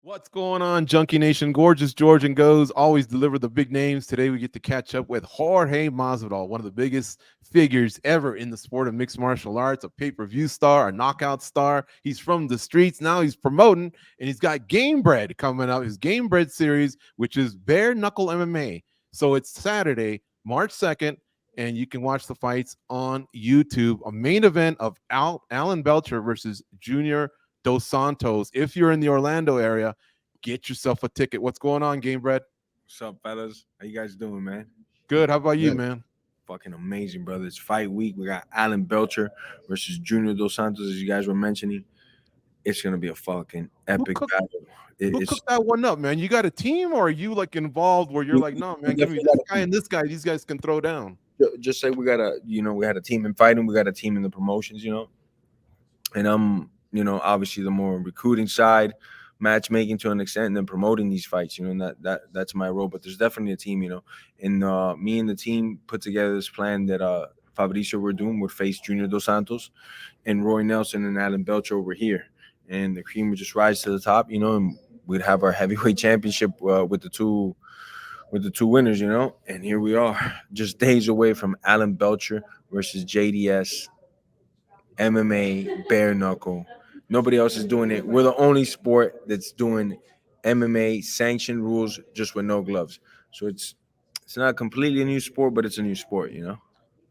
What's going on, Junkie Nation? Gorgeous George and Goze always deliver the big names. Today we get to catch up with Jorge Masvidal, one of the biggest figures ever in the sport of mixed martial arts, a pay-per-view star, a knockout star. He's from the streets. Now he's promoting, and he's got Gamebred coming up, his Gamebred series, which is Bare Knuckle MMA. So it's Saturday, March 2nd, and you can watch the fights on YouTube. A main event of Alan Belcher versus Junior Dos Santos. If you're in the Orlando area, get yourself a ticket. What's going on, Gamebred? What's up, fellas? How you guys doing, man? Good. How about you, man? Fucking amazing, brother. It's fight week. We got Alan Belcher versus Junior Dos Santos, as you guys were mentioning. It's gonna be a fucking epic battle. Who cooked that one up, man? You got a team, or are you like involved where you're like, no, man, give me this guy and this guy. These guys can throw down. Just say we had a team in fighting. We got a team in the promotions, and I'm, obviously the more recruiting side, matchmaking to an extent, and then promoting these fights, and that's my role. But there's definitely a team, and me and the team put together this plan that Fabricio Verdun would face Junior Dos Santos and Roy Nelson and Alan Belcher over here, and the cream would just rise to the top, and we'd have our heavyweight championship with the two winners, and here we are, just days away from Alan Belcher versus JDS MMA bare knuckle. Nobody else is doing it. We're the only sport that's doing MMA sanctioned rules just with no gloves. So it's not completely a new sport, but it's a new sport,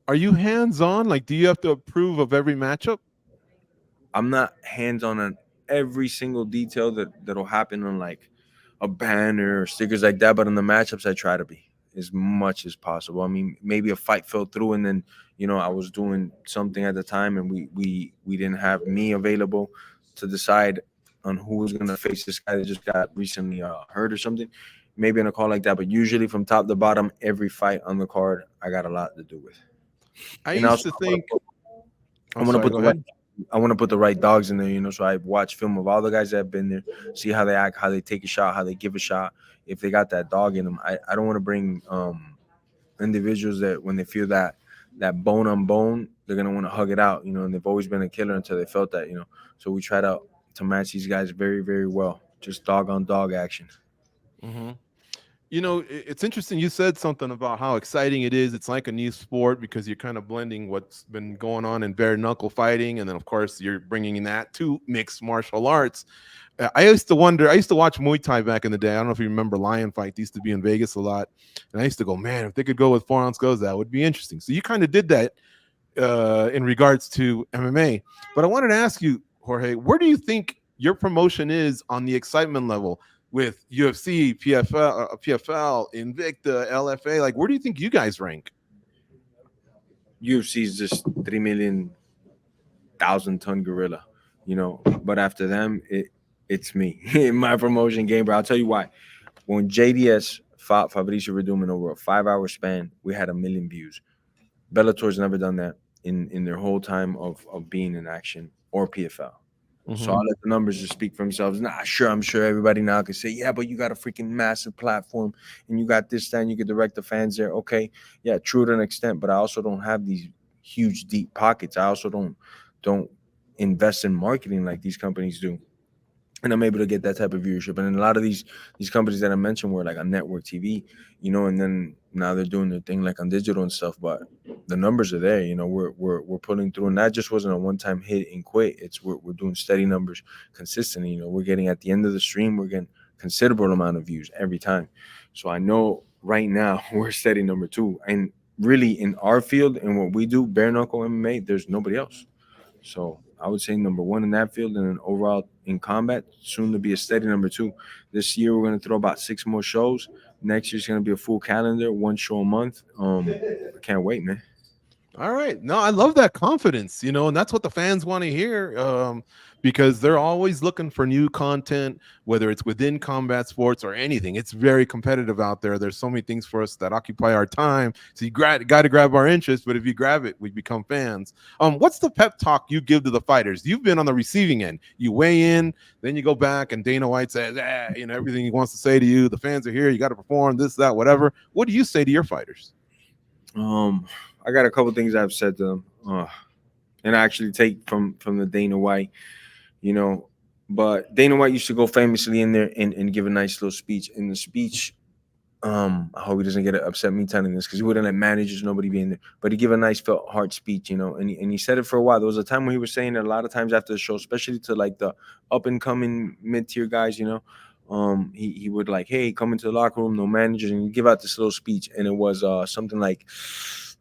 Are you hands-on? Like, do you have to approve of every matchup? I'm not hands-on every single detail that'll happen on like a banner or stickers like that, but on the matchups I try to be as much as possible. I mean, maybe a fight fell through and then I was doing something at the time and we didn't have me available to decide on who was going to face this guy that just got recently hurt or something, maybe in a call like that. But usually from top to bottom, every fight on the card I got a lot to do with. I used to think I want to put the right dogs in there, so I watch film of all the guys that have been there, see how they act, how they take a shot, how they give a shot, if they got that dog in them. I don't want to bring individuals that when they feel that bone on bone, they're going to want to hug it out, and they've always been a killer until they felt that, So we try to match these guys very, very well. Just dog on dog action. Mm-hmm. It's interesting. You said something about how exciting it is. It's like a new sport because you're kind of blending what's been going on in bare knuckle fighting. And then, of course, you're bringing that to mixed martial arts. I used to watch Muay Thai back in the day. I don't know if you remember Lion Fight. They used to be in Vegas a lot. And I used to go, man, if they could go with 4-ounce Goze, that would be interesting. So you kind of did that in regards to MMA. But I wanted to ask you, Jorge, where do you think your promotion is on the excitement level? With UFC, PFL, Invicta, LFA, like where do you think you guys rank? UFC is just 3 million ton gorilla, But after them, it's me in my promotion game. But I'll tell you why. When JDS fought Fabricio Verdun over a 5-hour span, we had 1 million views. Bellator's never done that in their whole time of being in action, or PFL. Mm-hmm. So I'll let the numbers just speak for themselves. I'm sure everybody now can say, yeah, but you got a freaking massive platform and you got this, that, and you can direct the fans there. Okay, yeah, true to an extent, but I also don't have these huge, deep pockets. I also don't invest in marketing like these companies do. And I'm able to get that type of viewership. And a lot of these companies that I mentioned were like on network TV, and then now they're doing their thing like on digital and stuff. But the numbers are there, we're pulling through. And that just wasn't a one-time hit and quit. It's we're doing steady numbers consistently. We're getting at the end of the stream, we're getting considerable amount of views every time. So I know right now we're steady number 2. And really in our field and what we do, bare knuckle MMA, there's nobody else. So I would say number 1 in that field, and then overall in combat, soon to be a steady number 2. This year we're going to throw about 6 more shows. Next year's going to be a full calendar, 1 show a month. I can't wait, man. All right. No, I love that confidence, and that's what the fans want to hear, because they're always looking for new content, whether it's within combat sports or anything. It's very competitive out there. There's so many things for us that occupy our time. So you got to grab our interest, but if you grab it, we become fans. What's the pep talk you give to the fighters? You've been on the receiving end. You weigh in, then you go back, and Dana White says, everything he wants to say to you. The fans are here. You got to perform this, that, whatever. What do you say to your fighters? I got a couple things I've said to them, and I actually take from the Dana White, But Dana White used to go famously in there and give a nice little speech. In the speech, I hope he doesn't get upset me telling this because he wouldn't let managers, nobody be in there. But he give a nice felt heart speech, you know, and he said it for a while. There was a time when he was saying it a lot of times after the show, especially to like the up and coming mid tier guys, you know. He would like, hey, come into the locker room, no managers, and he'd give out this little speech, and it was something like,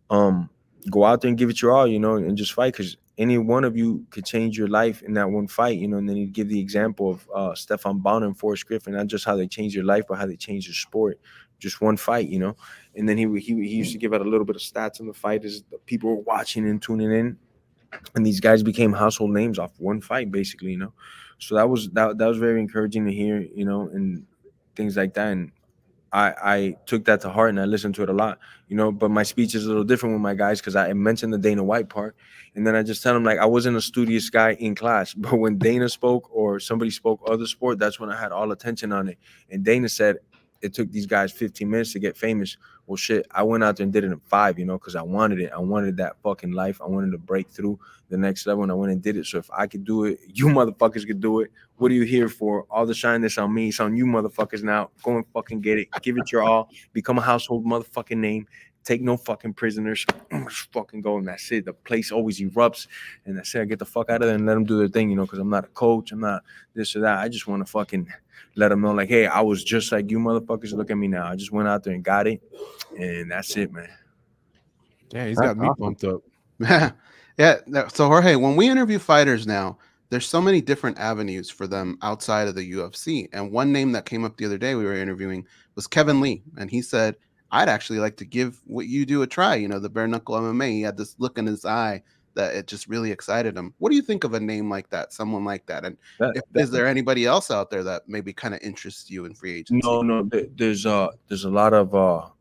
um, go out there and give it your all, you know, and just fight because any one of you could change your life in that one fight, you know. And then he'd give the example of Stefan Bonner and Forrest Griffin, not just how they changed their life, but how they changed their sport. Just one fight, you know. And then he used to give out a little bit of stats on the fight as the people were watching and tuning in, and these guys became household names off one fight, basically, you know. So that was very encouraging to hear, you know, and things like that. And I took that to heart and I listened to it a lot, you know. But my speech is a little different with my guys because I mentioned the Dana White part, and then I just tell them like I wasn't a studious guy in class, but when Dana spoke or somebody spoke other sport, that's when I had all attention on it. And Dana said it took these guys 15 minutes to get famous. Well, shit, I went out there and did it in 5, you know, because I wanted it. I wanted that fucking life. I wanted to break through the next level, and I went and did it. So if I could do it, you motherfuckers could do it. What are you here for? All the shine that's on me, it's on you motherfuckers now. Go and fucking get it. Give it your all. Become a household motherfucking name. Take no fucking prisoners. Just fucking go, and that's it. The place always erupts, and that's it. I get the fuck out of there and let them do their thing, you know, because I'm not a coach. I'm not this or that. I just want to fucking let them know, like, hey, I was just like you motherfuckers. Look at me now. I just went out there and got it, and that's it, man. Yeah, he's That's got me awesome. pumped up. Yeah. So Jorge, when we interview fighters now, there's so many different avenues for them outside of the UFC. And one name that came up the other day we were interviewing was Kevin Lee, and he said, "I'd actually like to give what you do a try." You know, the bare knuckle MMA. He had this look in his eye that it just really excited him. What do you think of a name like that, someone like that? And is there anybody else out there that maybe kind of interests you in free agency? No. There's a lot of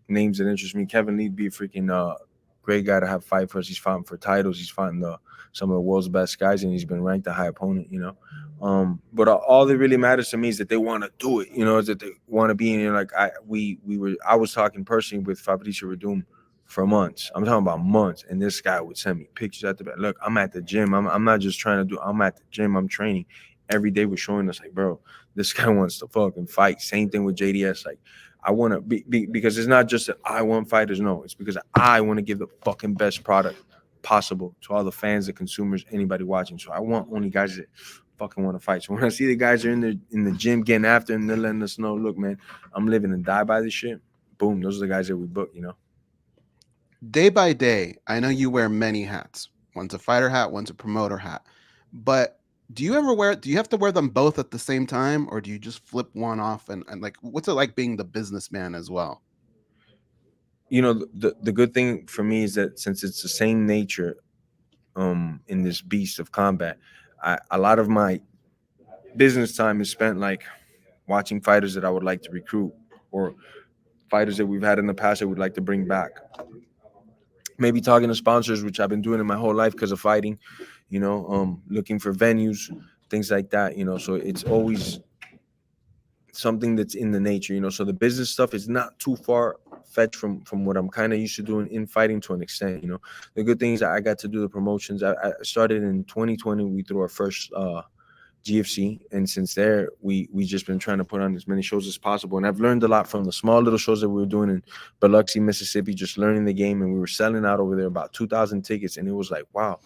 names that interest me. Kevin Lee be a freaking great guy to have fight for us. He's fighting for titles. He's fighting some of the world's best guys, and he's been ranked a high opponent. You know, but all that really matters to me is that they want to do it. You know, is that they want to be in. You know, like I was talking personally with Fabricio Verdum for months. I'm talking about months, and this guy would send me pictures at the back. Look, I'm at the gym. I'm not just trying to do. I'm at the gym. I'm training every day. We're showing us like, bro, this guy wants to fucking fight. Same thing with JDS. Like, I want to be because it's not just that I want fighters. No, it's because I want to give the fucking best product possible to all the fans, the consumers, anybody watching. So I want only guys that fucking want to fight. So when I see the guys are in the gym getting after and they're letting us know, look, man, I'm living and die by this shit. Boom, those are the guys that we book, you know. Day by day, I know you wear many hats. One's a fighter hat, one's a promoter hat. But do you have to wear them both at the same time, or do you just flip one off and like what's it like being the businessman as well? You know, the good thing for me is that since it's the same nature in this beast of combat, a lot of my business time is spent like watching fighters that I would like to recruit or fighters that we've had in the past that we'd like to bring back. Maybe talking to sponsors, which I've been doing in my whole life because of fighting, you know, looking for venues, things like that, you know. So it's always something that's in the nature, you know. So the business stuff is not too far fetched from what I'm kind of used to doing in fighting to an extent, you know. The good thing is that I got to do the promotions. I started in 2020. We threw our first GFC, and since there we just been trying to put on as many shows as possible, and I've learned a lot from the small little shows that we were doing in Biloxi, Mississippi, just learning the game. And we were selling out over there about 2,000 tickets, and it was like, wow,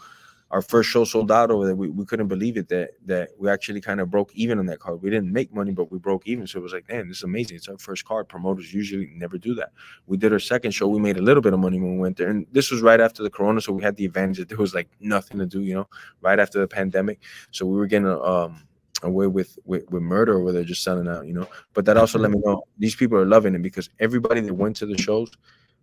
our first show sold out over there. We couldn't believe it that we actually kind of broke even on that card. We didn't make money, but we broke even. So it was like, man, this is amazing. It's our first card. Promoters usually never do that. We did our second show. We made a little bit of money when we went there. And this was right after the corona. So we had the advantage that there was like nothing to do, you know, right after the pandemic. So we were getting away with murder over there just selling out, you know. But that also let me know these people are loving it because everybody that went to the shows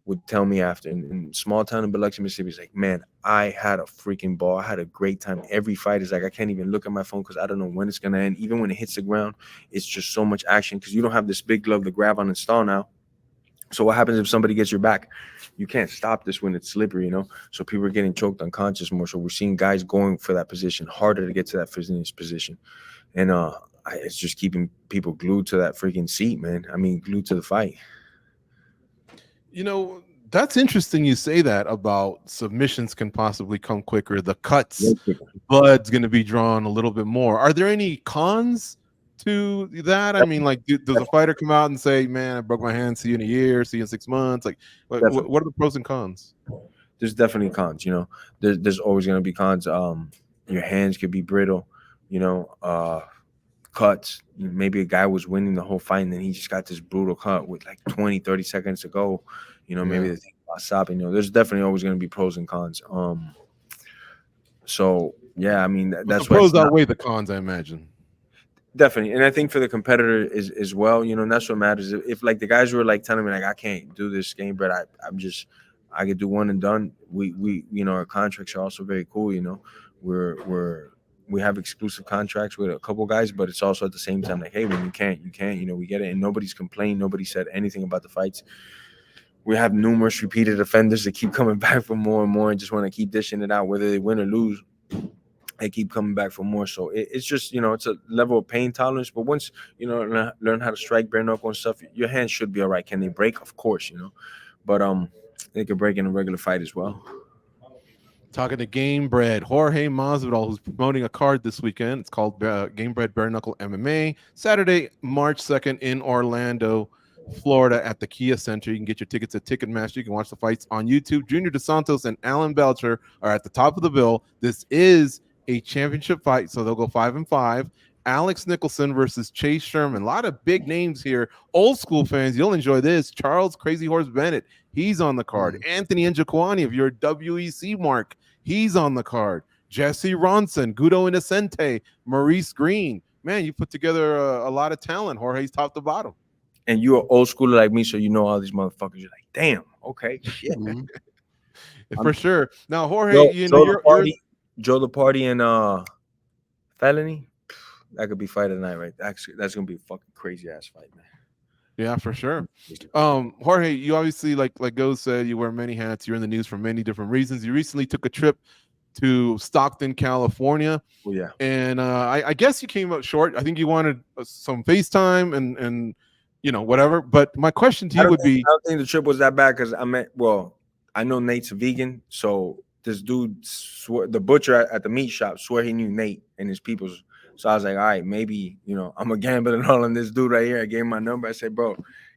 would tell me after in small town in Biloxi, Mississippi, it's like, man, I had a freaking ball. I had a great time. Every fight is like, I can't even look at my phone because I don't know when it's going to end. Even when it hits the ground, it's just so much action because you don't have this big glove to grab on and stall now. So what happens if somebody gets your back? You can't stop this when it's slippery, you know? So people are getting choked unconscious more. So we're seeing guys going for that position, harder to get to that finish position. And it's just keeping people glued to that freaking seat, man. I mean, glued to the fight. You know, That's interesting you say that about submissions can possibly come quicker. The cuts, Way quicker. blood's going to be drawn a little bit more. Are there any cons to that? I mean, like, does a fighter come out and say, man, I broke my hand, see you in a year, see you in 6 months? Like, Definitely. what are the pros and cons? There's definitely cons, you know. There's always going to be cons. Your hands could be brittle, you know, cuts. Maybe a guy was winning the whole fight and then he just got this brutal cut with like 20, 30 seconds to go. You know, maybe Yeah. they think about stopping. You know, there's definitely always going to be pros and cons. So yeah, I mean But that's the why pros it's not, outweigh the cons, I imagine. definitely, and I think for the competitor is as well. You know, and that's what matters. If like the guys were like telling me like I can't do this game, but I could do one and done. We you know, our contracts are also very cool. You know, we have exclusive contracts with a couple guys, but it's also at the same time like, hey, when you can't, you can't. You know, we get it, and nobody's complained. Nobody said anything about the fights. We have numerous repeated offenders that keep coming back for more and more and just want to keep dishing it out, whether they win or lose. They keep coming back for more. So it's just, you know, it's a level of pain tolerance. But once, you know, learn how to strike bare knuckle and stuff, your hands should be all right. Can they break? Of course, you know. But they could break in a regular fight as well. Talking to Gamebred, Jorge Masvidal, who's promoting a card this weekend. It's called Gamebred Bareknuckle MMA. Saturday, March 2nd in Orlando, Florida at the Kia Center. You can get your tickets at Ticketmaster. You can watch the fights on YouTube. Junior Dos Santos and Alan Belcher are at the top of the bill. This is a championship fight, so they'll go 5-5. Alex Nicholson versus Chase Sherman. A lot of big names here. Old school fans, you'll enjoy this. Charles Crazy Horse Bennett, he's on the card. Anthony Njokwani, if you're a WEC mark, he's on the card. Jesse Ronson, Guido Innocente, Maurice Green. Man, you put together a lot of talent. Jorge's top to bottom. And you're old schooler like me, so you know all these motherfuckers. You're like, damn, okay, shit. For sure. Now, Jorge, Joe the Party and Felony. That could be fight of the night, right? Actually, that's gonna be a fucking crazy ass fight, man. Yeah, for sure. Jorge, you obviously, like Goze said, you wear many hats. You're in the news for many different reasons. You recently took a trip to Stockton, California. Oh yeah. And I guess you came up short. I think you wanted some FaceTime and you know, whatever. But my question to you would be, I don't think the trip was that bad because I know Nate's a vegan, so this dude the butcher at the meat shop swore he knew Nate and his people's. So I was like, all right, maybe, you know, I'm a gambler and all on this dude right here. I gave him my number. I said, bro,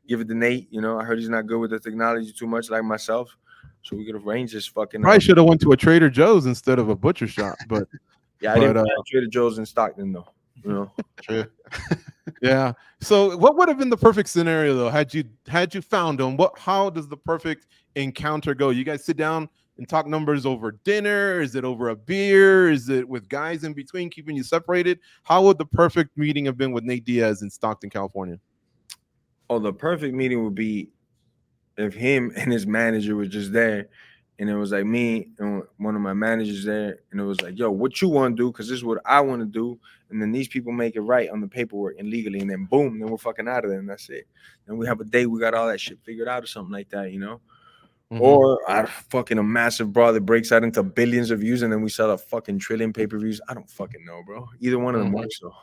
give it to Nate. You know, I heard he's not good with the technology too much like myself. So we could arrange this fucking. Probably should have went to a Trader Joe's instead of a butcher shop. But yeah, I didn't find Trader Joe's in Stockton though. You know. True. Yeah. So what would have been the perfect scenario though? Had you found him? How does the perfect encounter go? You guys sit down and talk numbers over dinner? Is it over a beer? Is it with guys in between keeping you separated? How would the perfect meeting have been with Nate Diaz in Stockton, California? Oh, the perfect meeting would be if him and his manager were just there, and it was like me and one of my managers there, and it was like, yo, what you want to do? Because this is what I want to do. And then these people make it right on the paperwork and legally, and then boom, then we're fucking out of there, and that's it. Then we have a day, we got all that shit figured out or something like that, you know? Mm-hmm. Or a massive brawl that breaks out into billions of views, and then we sell a fucking trillion pay-per-views. I don't fucking know, bro. Either one of them works, though.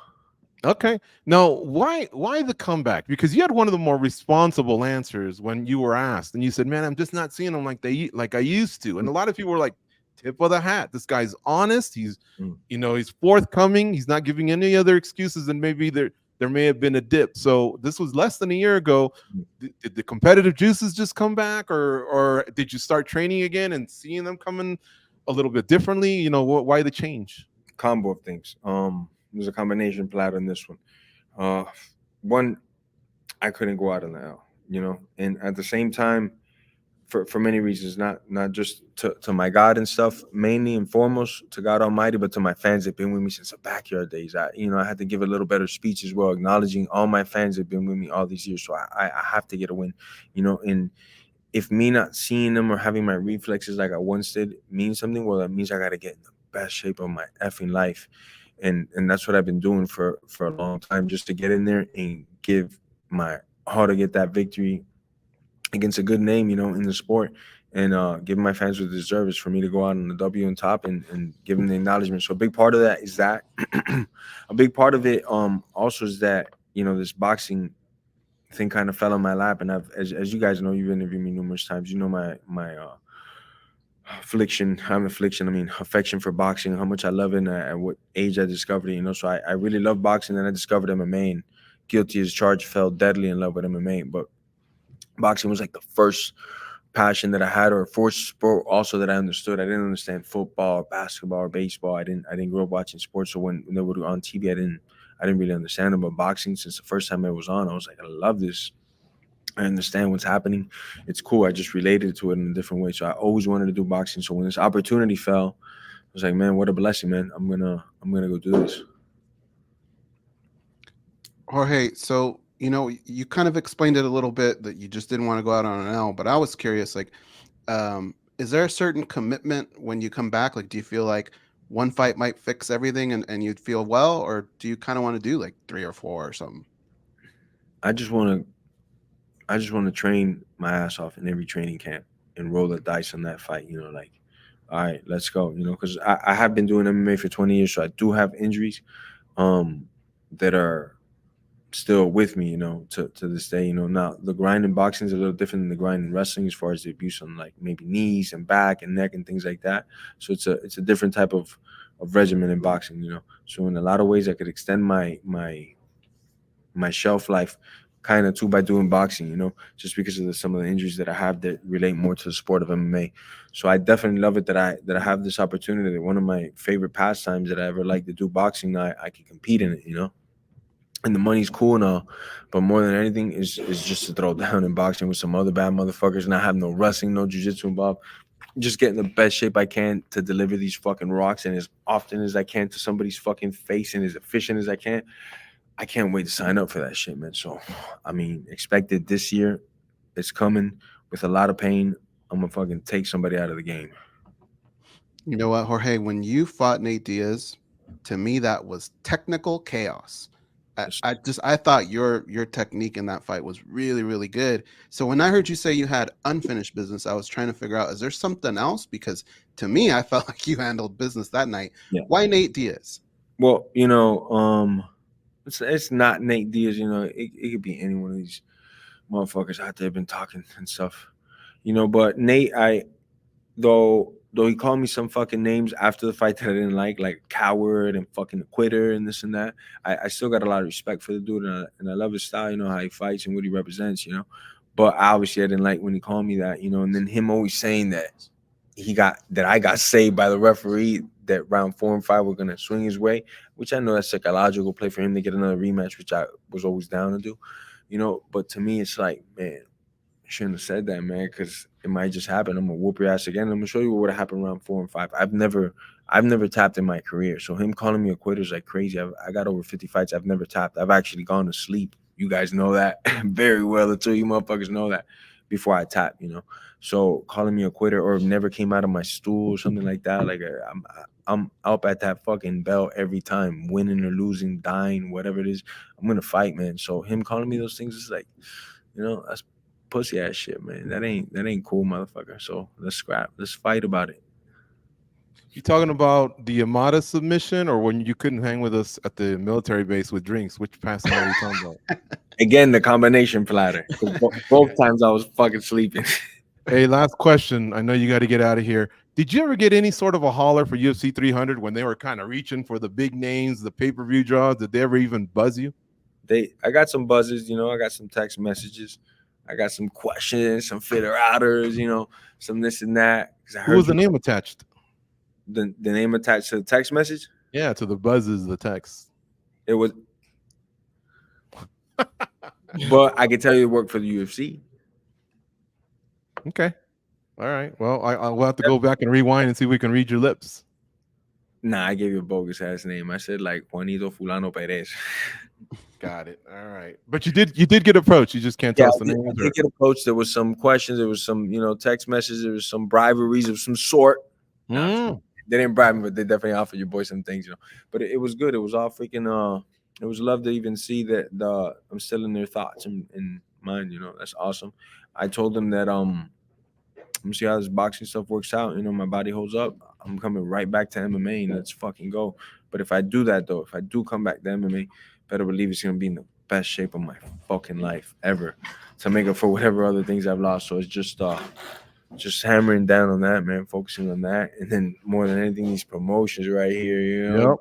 Okay. Now, why the comeback? Because you had one of the more responsible answers when you were asked, and you said, "Man, I'm just not seeing them like I used to." And a lot of people were like, "Tip of the hat. This guy's honest. He's, he's forthcoming. He's not giving any other excuses, and maybe there may have been a dip." So this was less than a year ago. Did the competitive juices just come back, or did you start training again and seeing them coming a little bit differently? You know, why the change? Combo of things. There's a combination plot on this one. One, I couldn't go out on the L, you know, and at the same time, for many reasons, not just to my God and stuff, mainly and foremost to God Almighty, but to my fans that have been with me since the backyard days. I had to give a little better speech as well, acknowledging all my fans that have been with me all these years. So I have to get a win, you know, and if me not seeing them or having my reflexes like I once did means something, well, that means I got to get in the best shape of my effing life. And that's what I've been doing for a long time, just to get in there and give my all to get that victory against a good name, you know, in the sport, and give my fans what they deserve is for me to go out on the W on top and give them the acknowledgement. So a big part of that is that. A big part of it also is that, you know, this boxing thing kind of fell on my lap, and as you guys know, you've interviewed me numerous times. You know my affection for boxing, how much I love it, and at what age I discovered it. So I really love boxing, and I discovered MMA, and guilty as charged, fell deadly in love with MMA. But boxing was like the first passion that I had, or first sport also that I understood. I didn't understand football, or basketball, or baseball. I didn't grow up watching sports, so when they were on TV, I didn't really understand them. But boxing, since the first time it was on, I was like, I love this. I understand what's happening. It's cool. I just related to it in a different way. So I always wanted to do boxing. So when this opportunity fell, I was like, man, what a blessing, man. I'm gonna go do this. Jorge, so you kind of explained it a little bit that you just didn't want to go out on an L, but I was curious, like, is there a certain commitment when you come back? Like, do you feel like one fight might fix everything and you'd feel well, or do you kind of want to do like 3 or 4 or something? I just want to train my ass off in every training camp and roll the dice on that fight. Like, all right, let's go. Because I have been doing MMA for 20 years, so I do have injuries that are still with me, to this day. Now the grind in boxing is a little different than the grind in wrestling as far as the abuse on like maybe knees and back and neck and things like that. So it's a different type of regimen in boxing, So in a lot of ways I could extend my shelf life kind of too by doing boxing, just because of some of the injuries that I have that relate more to the sport of MMA. So I definitely love it that I have this opportunity, that one of my favorite pastimes that I ever like to do, boxing. I can compete in it, and the money's cool and all, but more than anything is just to throw down in boxing with some other bad motherfuckers, and I have no wrestling, no jiu-jitsu involved. Just get in the best shape I can to deliver these fucking rocks, and as often as I can to somebody's fucking face, and as efficient as I can. I can't wait to sign up for that shit, man. So, expect it this year. It's coming with a lot of pain. I'm gonna fucking take somebody out of the game. You know what, Jorge? When you fought Nate Diaz, to me that was technical chaos. I thought your technique in that fight was really, really good. So when I heard you say you had unfinished business, I was trying to figure out, is there something else? Because to me, I felt like you handled business that night. Yeah. Why Nate Diaz? Well, it's not Nate Diaz. It could be any one of these motherfuckers out there been talking and stuff. But Nate, though he called me some fucking names after the fight that I didn't like coward and fucking quitter and this and that, I still got a lot of respect for the dude, and I love his style, how he fights and what he represents, But obviously I didn't like when he called me that, and then him always saying that I got saved by the referee, that round 4 and 5 were gonna swing his way, which I know that's psychological play for him to get another rematch, which I was always down to do, But to me, it's like, man, shouldn't have said that, man, because it might just happen. I'm gonna whoop your ass again. I'm gonna show you what would have happened around 4 and 5. I've never tapped in my career, so him calling me a quitter is like crazy. I got over 50 fights. I've never tapped. I've actually gone to sleep. You guys know that very well. The two of you motherfuckers know that before I tap. So calling me a quitter or never came out of my stool or something like that. Like I'm up at that fucking bell every time, winning or losing, dying, whatever it is. I'm gonna fight, man. So him calling me those things is like, that's pussy ass shit, man. That ain't cool, motherfucker. So let's scrap. Let's fight about it. You talking about the Yamada submission, or when you couldn't hang with us at the military base with drinks? Which passing are you talking about? Again, the combination platter. Both times I was fucking sleeping. Hey, last question. I know you got to get out of here. Did you ever get any sort of a holler for UFC 300 when they were kind of reaching for the big names, the pay-per-view draws? Did they ever even buzz you? I got some buzzes, I got some text messages. I got some questions, some federators, some this and that. Who was the name attached? The name attached to the text message? Yeah, to the buzzes, the text. It was. But I can tell you it worked for the UFC. Okay. All right. Well, I'll have to go back and rewind and see if we can read your lips. Nah, I gave you a bogus ass name. I said like Juanito Fulano Perez. Got it. All right. But you did get approached. You just can't tell us the name. I did get approached. There was some questions. There was some, text messages. There was some briberies of some sort. They didn't bribe me, but they definitely offered your boy some things, But it was good. It was all freaking. It was love to even see that I'm still in their thoughts and mind. That's awesome. I told them that I'm gonna see how this boxing stuff works out. My body holds up. I'm coming right back to MMA and let's fucking go. But if I do that though, if I do come back to MMA, better believe it's gonna be in the best shape of my fucking life ever to make up for whatever other things I've lost. So it's just hammering down on that, man, focusing on that. And then more than anything, these promotions right here, you know,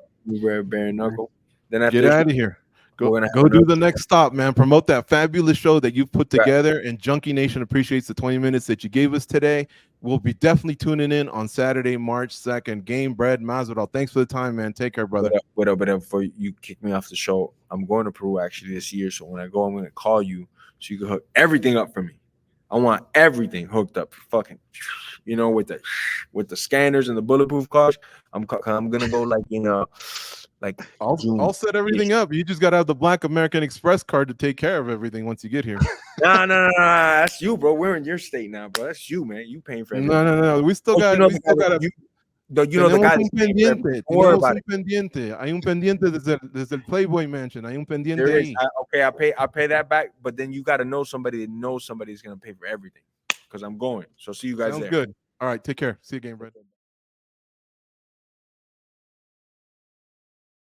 bare knuckle. Then after Get out of here. Go we're gonna go have do another- the next stop, man. Promote that fabulous show that you've put Right. together, and Junkie Nation appreciates the 20 minutes that you gave us today. We'll be definitely tuning in on Saturday, March 2nd. Gamebred Masvidal. Thanks for the time, man. Take care, brother. What up? Before you kick me off the show, I'm going to Peru actually this year. So when I go, I'm gonna call you so you can hook everything up for me. I want everything hooked up, fucking, you know, with the scanners and the bulletproof cars. I'm gonna go like, you know, like I'll set everything up. You just gotta have the Black American Express card to take care of everything once you get here. No. That's you, bro. We're in your state now, bro. That's you, man. You paying for everything. No. We still got. You know the guy un that's paying for everything. pendiente. Don't worry Tenemos about un it. pendiente. Hay un pendiente desde el Playboy Mansion. Hay un pendiente There is. ahí. I pay that back, but then you got to know somebody that knows somebody's gonna pay for everything. Because I'm going. So see you guys Sounds there. good. All right, take care. See you again, Brett.